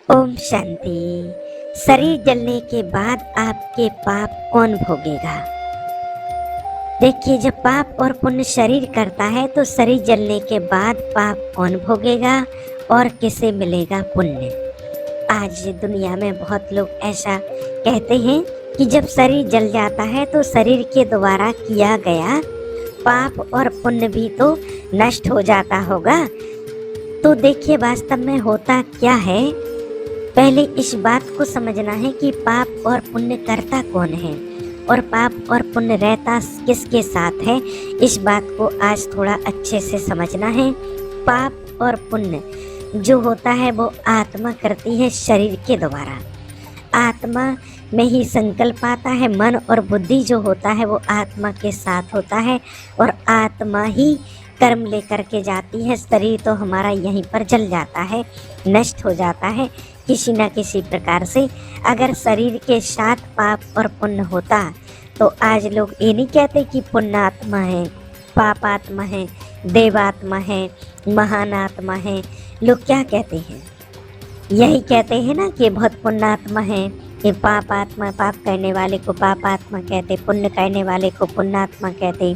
ओम शांति। शरीर जलने के बाद आपके पाप कौन भोगेगा? देखिए, जब पाप और पुण्य शरीर करता है तो शरीर जलने के बाद पाप कौन भोगेगा और किसे मिलेगा पुण्य? आज दुनिया में बहुत लोग ऐसा कहते हैं कि जब शरीर जल जाता है तो शरीर के द्वारा किया गया पाप और पुण्य भी तो नष्ट हो जाता होगा। तो देखिए, वास्तव में होता क्या है, पहले इस बात को समझना है कि पाप और पुण्य करता कौन है और पाप और पुण्य रहता किसके साथ है। इस बात को आज थोड़ा अच्छे से समझना है। पाप और पुण्य जो होता है वो आत्मा करती है शरीर के द्वारा। आत्मा में ही संकल्प आता है। मन और बुद्धि जो होता है वो आत्मा के साथ होता है और आत्मा ही कर्म लेकर के जाती है। शरीर तो हमारा यहीं पर जल जाता है, नष्ट हो जाता है किसी न किसी प्रकार से। अगर शरीर के साथ पाप और पुण्य होता तो आज लोग ये नहीं कहते कि पुण्यात्मा है, पापात्मा है, देवात्मा है, महान आत्मा है। लोग क्या कहते हैं? यही कहते हैं ना कि बहुत पुण्यात्मा है। ये पापात्मा, पाप करने वाले को पापात्मा कहते, पुण्य करने वाले को पुण्यात्मा कहते,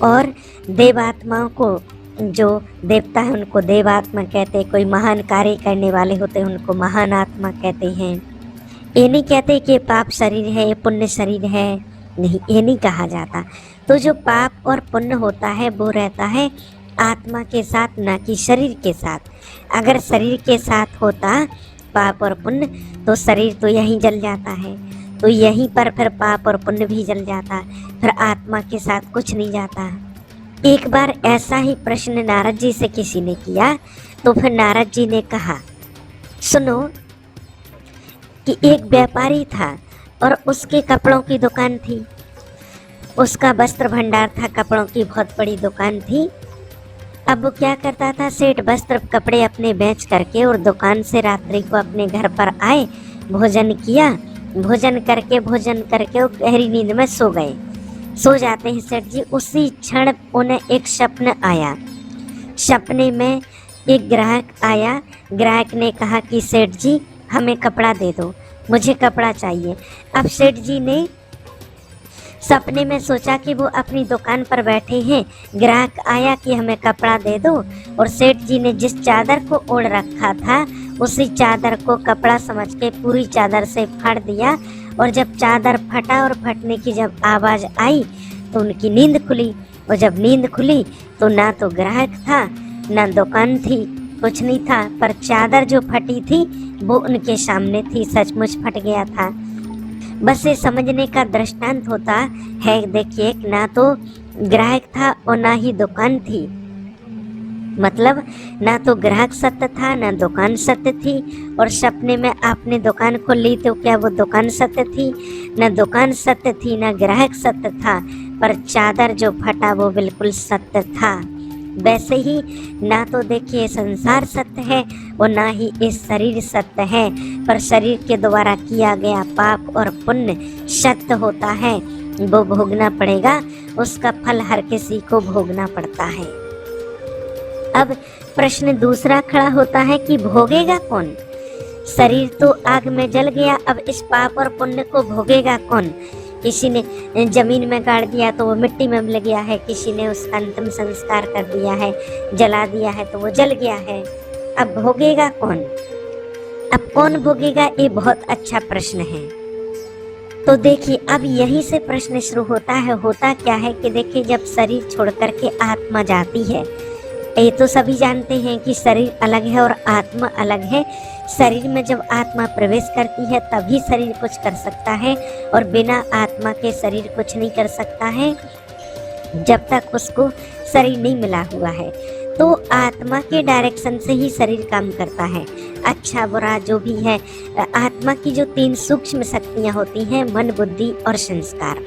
और देवात्माओं को, जो देवता है उनको देवात्मा कहते। कोई महान कार्य करने वाले होते हैं उनको महान आत्मा कहते हैं। ये नहीं कहते कि पाप शरीर है, ये पुण्य शरीर है, नहीं, ये नहीं कहा जाता। तो जो पाप और पुण्य होता है वो रहता है आत्मा के साथ, ना कि शरीर के साथ। अगर शरीर के साथ होता पाप और पुण्य तो शरीर तो यहीं जल जाता है, तो यहीं पर फिर पाप और पुण्य भी जल जाता, फिर आत्मा के साथ कुछ नहीं जाता। एक बार ऐसा ही प्रश्न नारद जी से किसी ने किया तो फिर नारद जी ने कहा, सुनो कि एक व्यापारी था और उसके कपड़ों की दुकान थी। उसका वस्त्र भंडार था, कपड़ों की बहुत बड़ी दुकान थी। अब वो क्या करता था, सेठ वस्त्र कपड़े अपने बेच करके और दुकान से रात्रि को अपने घर पर आए, भोजन किया, भोजन करके वो गहरी नींद में सो गए। सो जाते हैं सेठ जी, उसी क्षण उन्हें एक स्वप्न आया। सपने में एक ग्राहक आया। ग्राहक ने कहा कि सेठ जी हमें कपड़ा दे दो, मुझे कपड़ा चाहिए। अब सेठ जी ने सपने में सोचा कि वो अपनी दुकान पर बैठे हैं, ग्राहक आया कि हमें कपड़ा दे दो, और सेठ जी ने जिस चादर को ओढ़ रखा था उसी चादर को कपड़ा समझ के पूरी चादर से फाड़ दिया। और जब चादर फटा और फटने की जब आवाज़ आई तो उनकी नींद खुली, और जब नींद खुली तो ना तो ग्राहक था ना दुकान थी, कुछ नहीं था, पर चादर जो फटी थी वो उनके सामने थी, सचमुच फट गया था। बस ये समझने का दृष्टांत होता है। देखिए, ना तो ग्राहक था और ना ही दुकान थी, मतलब ना तो ग्राहक सत्य था ना दुकान सत्य थी। और सपने में आपने दुकान खोल ली तो क्या वो दुकान सत्य थी? ना दुकान सत्य थी ना ग्राहक सत्य था, पर चादर जो फटा वो बिल्कुल सत्य था। वैसे ही ना तो देखिए संसार सत्य है और ना ही इस शरीर सत्य है, पर शरीर के द्वारा किया गया पाप और पुण्य सत्य होता है, वो भोगना पड़ेगा। उसका फल हर किसी को भोगना पड़ता है। अब प्रश्न दूसरा खड़ा होता है कि भोगेगा कौन? शरीर तो आग में जल गया, अब इस पाप और पुण्य को भोगेगा कौन? किसी ने जमीन में गाड़ दिया तो वो मिट्टी में मिल गया है, किसी ने उसका अंतिम संस्कार कर दिया है, जला दिया है तो वो जल गया है। अब भोगेगा कौन? अब कौन भोगेगा, ये बहुत अच्छा प्रश्न है। तो देखिए, अब यहीं से प्रश्न शुरू होता है। होता क्या है कि देखिए, जब शरीर छोड़ करके आत्मा जाती है, ये तो सभी जानते हैं कि शरीर अलग है और आत्मा अलग है। शरीर में जब आत्मा प्रवेश करती है तभी शरीर कुछ कर सकता है, और बिना आत्मा के शरीर कुछ नहीं कर सकता है जब तक उसको शरीर नहीं मिला हुआ है। तो आत्मा के डायरेक्शन से ही शरीर काम करता है, अच्छा बुरा जो भी है। आत्मा की जो 3 सूक्ष्म शक्तियाँ होती हैं, मन, बुद्धि और संस्कार,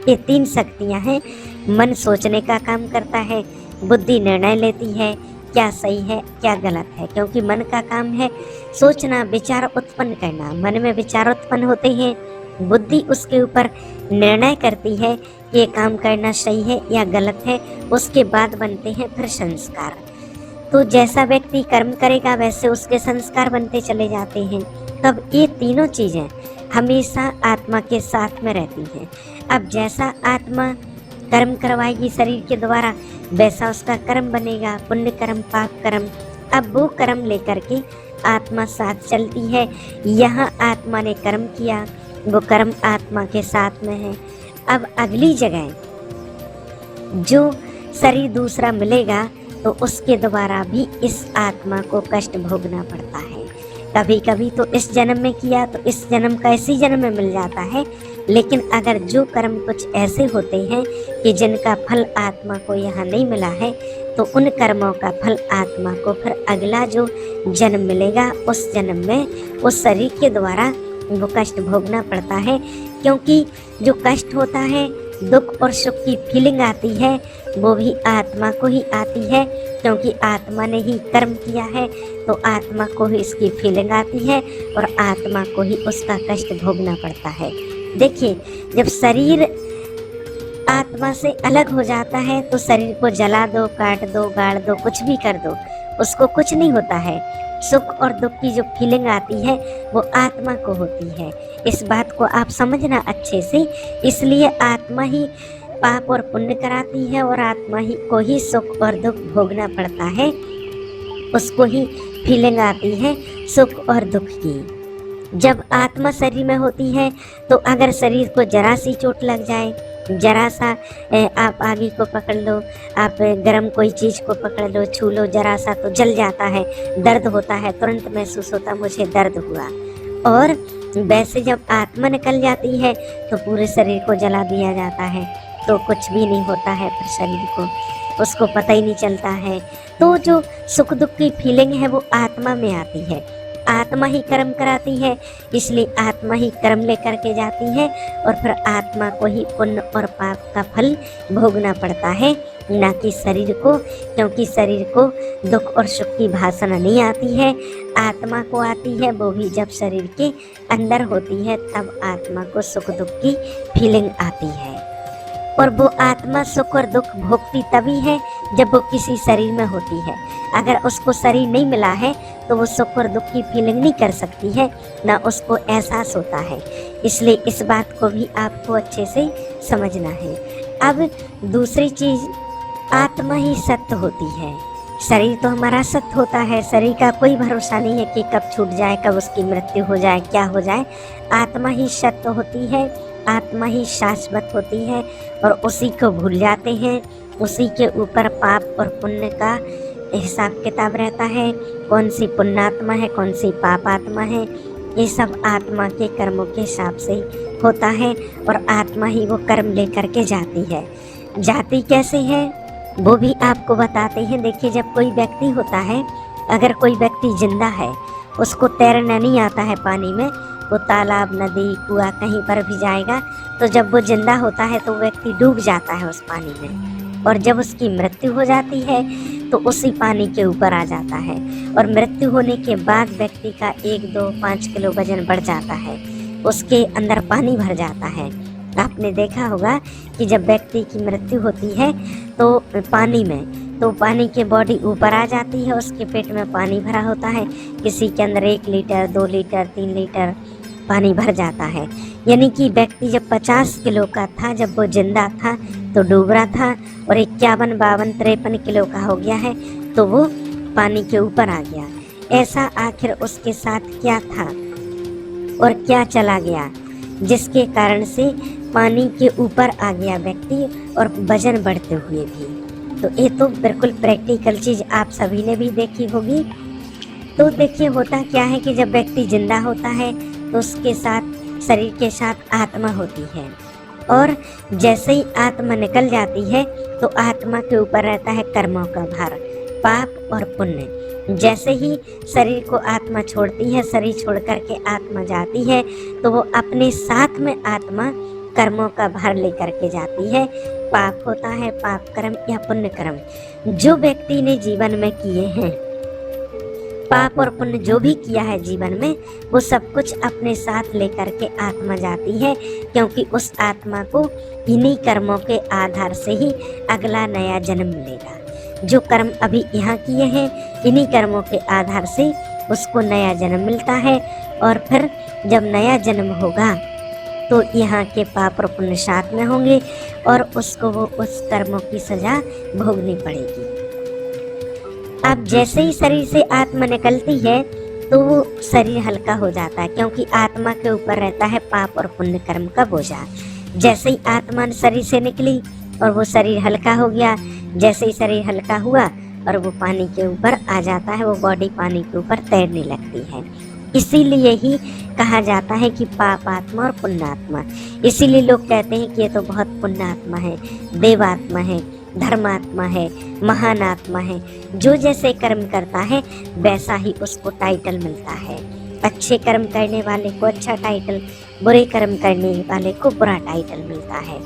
ये 3 शक्तियाँ हैं। मन सोचने का काम करता है, बुद्धि निर्णय लेती है क्या सही है क्या गलत है, क्योंकि मन का काम है सोचना, विचार उत्पन्न करना। मन में विचार उत्पन्न होते हैं, बुद्धि उसके ऊपर निर्णय करती है कि ये काम करना सही है या गलत है, उसके बाद बनते हैं फिर संस्कार। तो जैसा व्यक्ति कर्म करेगा वैसे उसके संस्कार बनते चले जाते हैं। तब ये तीनों चीज़ें हमेशा आत्मा के साथ में रहती हैं। अब जैसा आत्मा कर्म करवाएगी शरीर के द्वारा वैसा उसका कर्म बनेगा, पुण्य कर्म, पाप कर्म। अब वो कर्म लेकर के आत्मा साथ चलती है। यहाँ आत्मा ने कर्म किया, वो कर्म आत्मा के साथ में है। अब अगली जगह जो शरीर दूसरा मिलेगा तो उसके द्वारा भी इस आत्मा को कष्ट भोगना पड़ता है। कभी कभी तो इस जन्म में किया तो इस जन्म का इसी जन्म में मिल जाता है, लेकिन अगर जो कर्म कुछ ऐसे होते हैं कि जिनका फल आत्मा को यहाँ नहीं मिला है तो उन कर्मों का फल आत्मा को फिर अगला जो जन्म मिलेगा उस जन्म में उस शरीर के द्वारा वो कष्ट भोगना पड़ता है। क्योंकि जो कष्ट होता है, दुख और सुख की फीलिंग आती है, वो भी आत्मा को ही आती है, क्योंकि आत्मा ने ही कर्म किया है तो आत्मा को ही इसकी फीलिंग आती है और आत्मा को ही उसका कष्ट भोगना पड़ता है। देखिए, जब शरीर आत्मा से अलग हो जाता है तो शरीर को जला दो, काट दो, गाड़ दो, कुछ भी कर दो, उसको कुछ नहीं होता है। सुख और दुख की जो फीलिंग आती है वो आत्मा को होती है। इस बात को आप समझना अच्छे से। इसलिए आत्मा ही पाप और पुण्य कराती है और आत्मा ही को ही सुख और दुख भोगना पड़ता है, उसको ही फीलिंग आती है सुख और दुख की। जब आत्मा शरीर में होती है तो अगर शरीर को जरा सी चोट लग जाए, जरा सा आप आगे को पकड़ लो, आप गर्म कोई चीज़ को पकड़ लो, छू लो जरा सा तो जल जाता है, दर्द होता है, तुरंत महसूस होता मुझे दर्द हुआ। और वैसे जब आत्मा निकल जाती है तो पूरे शरीर को जला दिया जाता है तो कुछ भी नहीं होता है, फिर शरीर को उसको पता ही नहीं चलता है। तो जो सुख दुख की फीलिंग है वो आत्मा में आती है, आत्मा ही कर्म कराती है, इसलिए आत्मा ही कर्म लेकर के जाती है और फिर आत्मा को ही पुण्य और पाप का फल भोगना पड़ता है, ना कि शरीर को। क्योंकि शरीर को दुख और सुख की भाषा नहीं आती है, आत्मा को आती है, वो भी जब शरीर के अंदर होती है तब आत्मा को सुख दुख की फीलिंग आती है। और वो आत्मा सुख और दुख भोगती तभी है जब वो किसी शरीर में होती है। अगर उसको शरीर नहीं मिला है तो वो सुख और दुख की फीलिंग नहीं कर सकती है, ना उसको एहसास होता है। इसलिए इस बात को भी आपको अच्छे से समझना है। अब दूसरी चीज़, आत्मा ही सत्य होती है। शरीर तो हमारा सत्य होता है, शरीर का कोई भरोसा नहीं है कि कब छूट जाए, कब उसकी मृत्यु हो जाए, क्या हो जाए। आत्मा ही सत्य होती है, आत्मा ही शाश्वत होती है और उसी को भूल जाते हैं। उसी के ऊपर पाप और पुण्य का हिसाब किताब रहता है, कौन सी पुण्यात्मा है, कौन सी पाप आत्मा है, ये सब आत्मा के कर्मों के हिसाब से होता है और आत्मा ही वो कर्म लेकर के जाती है। जाती कैसे है वो भी आपको बताते हैं। देखिए, जब कोई व्यक्ति होता है, अगर कोई व्यक्ति जिंदा है, उसको तैरना नहीं आता है पानी में, वो तालाब, नदी, कुआं कहीं पर भी जाएगा तो जब वो जिंदा होता है तो व्यक्ति डूब जाता है उस पानी में, और जब उसकी मृत्यु हो जाती है तो उसी पानी के ऊपर आ जाता है। और मृत्यु होने के बाद व्यक्ति का 1, 2, 5 किलो वजन बढ़ जाता है, उसके अंदर पानी भर जाता है। आपने देखा होगा कि जब व्यक्ति की मृत्यु होती है तो पानी में, तो पानी की बॉडी ऊपर आ जाती है, उसके पेट में पानी भरा होता है, किसी के अंदर 1 लीटर, 2 लीटर, 3 लीटर पानी भर जाता है। यानी कि व्यक्ति जब 50 किलो का था, जब वो जिंदा था तो डूब रहा था, और 51, 52, 53 किलो का हो गया है तो वो पानी के ऊपर आ गया। ऐसा आखिर उसके साथ क्या था और क्या चला गया जिसके कारण से पानी के ऊपर आ गया व्यक्ति और वजन बढ़ते हुए भी। तो ये तो बिल्कुल प्रैक्टिकल चीज़ आप सभी ने भी देखी होगी। तो देखिए, होता क्या है कि जब व्यक्ति जिंदा होता है तो उसके साथ, शरीर के साथ आत्मा होती है, और जैसे ही आत्मा निकल जाती है तो आत्मा के ऊपर रहता है कर्मों का भार, पाप और पुण्य। जैसे ही शरीर को आत्मा छोड़ती है, शरीर छोड़ करके आत्मा जाती है तो वो अपने साथ में आत्मा कर्मों का भार लेकर के जाती है। पाप होता है, पाप कर्म या पुण्य कर्म जो व्यक्ति ने जीवन में किए हैं, पाप और पुण्य जो भी किया है जीवन में, वो सब कुछ अपने साथ लेकर के आत्मा जाती है, क्योंकि उस आत्मा को इन्हीं कर्मों के आधार से ही अगला नया जन्म मिलेगा। जो कर्म अभी यहाँ किए हैं, इन्हीं कर्मों के आधार से उसको नया जन्म मिलता है। और फिर जब नया जन्म होगा तो यहाँ के पाप और पुण्य साथ में होंगे और उसको वो उस कर्मों की सजा भोगनी पड़ेगी। अब जैसे ही शरीर से आत्मा निकलती है तो वो शरीर हल्का हो जाता है, क्योंकि आत्मा के ऊपर रहता है पाप और पुण्य कर्म का बोझा। जैसे ही आत्मा शरीर से निकली और वो शरीर हल्का हो गया, जैसे ही शरीर हल्का हुआ और वो पानी के ऊपर आ जाता है, वो बॉडी पानी के ऊपर तैरने लगती है। इसीलिए ही कहा जाता है कि पाप आत्मा और पुण्य आत्मा। इसीलिए लोग कहते हैं कि ये तो बहुत पुण्य आत्मा है, देवात्मा है, धर्मात्मा है, महान आत्मा है। जो जैसे कर्म करता है वैसा ही उसको टाइटल मिलता है। अच्छे कर्म करने वाले को अच्छा टाइटल, बुरे कर्म करने वाले को बुरा टाइटल मिलता है।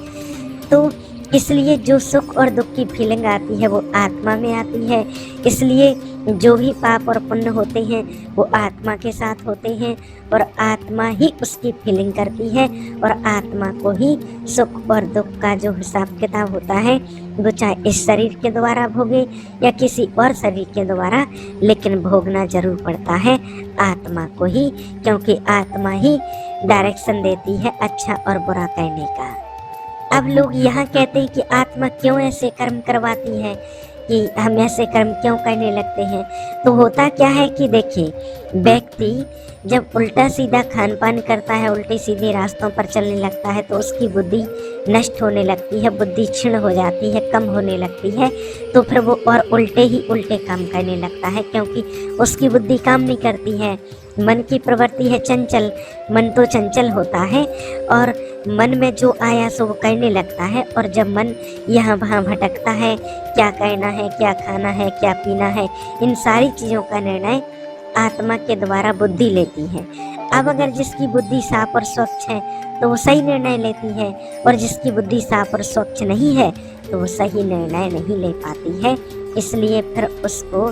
तो इसलिए जो सुख और दुख की फीलिंग आती है वो आत्मा में आती है। इसलिए जो भी पाप और पुण्य होते हैं वो आत्मा के साथ होते हैं और आत्मा ही उसकी फीलिंग करती है और आत्मा को ही सुख और दुख का जो हिसाब किताब होता है वो चाहे इस शरीर के द्वारा भोगे या किसी और शरीर के द्वारा, लेकिन भोगना जरूर पड़ता है आत्मा को ही, क्योंकि आत्मा ही डायरेक्शन देती है अच्छा और बुरा करने का। अब लोग यहाँ कहते हैं कि आत्मा क्यों ऐसे कर्म करवाती है, कि हम ऐसे कर्म क्यों करने लगते हैं। तो होता क्या है कि देखिए, व्यक्ति जब उल्टा सीधा खान पान करता है, उल्टे सीधे रास्तों पर चलने लगता है तो उसकी बुद्धि नष्ट होने लगती है, बुद्धि क्षीण हो जाती है, कम होने लगती है। तो फिर वो और उल्टे ही उल्टे काम करने लगता है, क्योंकि उसकी बुद्धि काम नहीं करती है। मन की प्रवृत्ति है चंचल, मन तो चंचल होता है और मन में जो आया सो वो करने लगता है। और जब मन यहाँ वहाँ भटकता है, क्या करना है, क्या खाना है, क्या पीना है, इन सारी चीज़ों का निर्णय आत्मा के द्वारा बुद्धि लेती है। अब अगर जिसकी बुद्धि साफ और स्वच्छ है तो वो सही निर्णय लेती है, और जिसकी बुद्धि साफ और स्वच्छ नहीं है तो वो सही निर्णय नहीं ले पाती है। इसलिए फिर उसको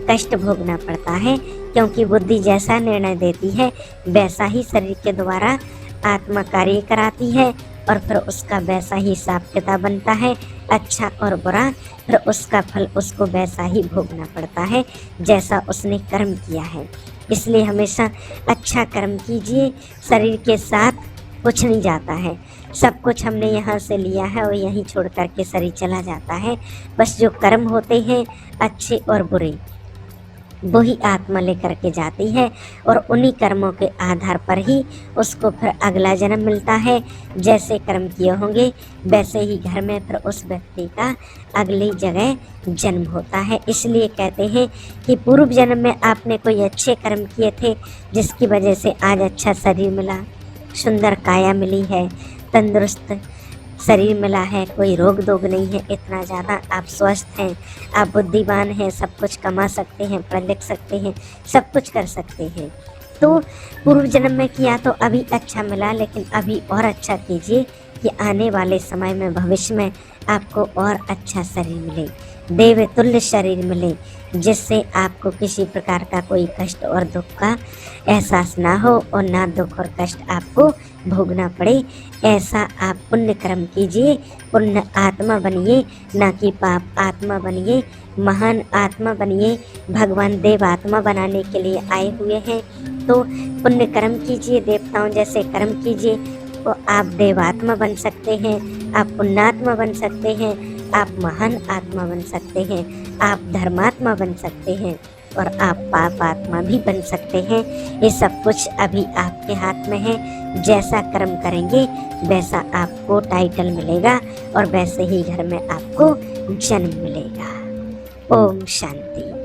कष्ट भोगना पड़ता है, क्योंकि बुद्धि जैसा निर्णय देती है वैसा ही शरीर के द्वारा आत्मा कार्य कराती है और फिर उसका वैसा ही हिसाब किताब बनता है, अच्छा और बुरा। फिर उसका फल उसको वैसा ही भोगना पड़ता है जैसा उसने कर्म किया है। इसलिए हमेशा अच्छा कर्म कीजिए, शरीर के साथ कुछ नहीं जाता है। सब कुछ हमने यहाँ से लिया है और यहीं छोड़ कर के शरीर चला जाता है। बस जो कर्म होते हैं अच्छे और बुरे वही आत्मा लेकर के जाती है और उन्हीं कर्मों के आधार पर ही उसको फिर अगला जन्म मिलता है। जैसे कर्म किए होंगे वैसे ही घर में फिर उस व्यक्ति का अगली जगह जन्म होता है। इसलिए कहते हैं कि पूर्व जन्म में आपने कोई अच्छे कर्म किए थे जिसकी वजह से आज अच्छा शरीर मिला, सुंदर काया मिली है, तंदुरुस्त शरीर मिला है, कोई रोग दोग नहीं है इतना ज़्यादा, आप स्वस्थ हैं, आप बुद्धिमान हैं, सब कुछ कमा सकते हैं, पढ़ लिख सकते हैं, सब कुछ कर सकते हैं। तो पूर्व जन्म में किया तो अभी अच्छा मिला, लेकिन अभी और अच्छा कीजिए कि आने वाले समय में भविष्य में आपको और अच्छा शरीर मिले, देवतुल्य शरीर मिले, जिससे आपको किसी प्रकार का कोई कष्ट और दुख का एहसास ना हो और ना दुख और कष्ट आपको भोगना पड़े। ऐसा आप पुण्य कर्म कीजिए, पुण्य आत्मा बनिए, ना कि पाप आत्मा बनिए, महान आत्मा बनिए। भगवान देव आत्मा बनाने के लिए आए हुए हैं। तो पुण्य कर्म कीजिए, देवताओं जैसे कर्म कीजिए, तो आप देवात्मा बन सकते हैं, आप पुण्यात्मा बन सकते हैं, आप महान आत्मा बन सकते हैं, आप धर्मात्मा बन सकते हैं और आप पाप आत्मा भी बन सकते हैं। ये सब कुछ अभी आपके हाथ में है। जैसा कर्म करेंगे वैसा आपको टाइटल मिलेगा और वैसे ही घर में आपको जन्म मिलेगा। ओम शांति।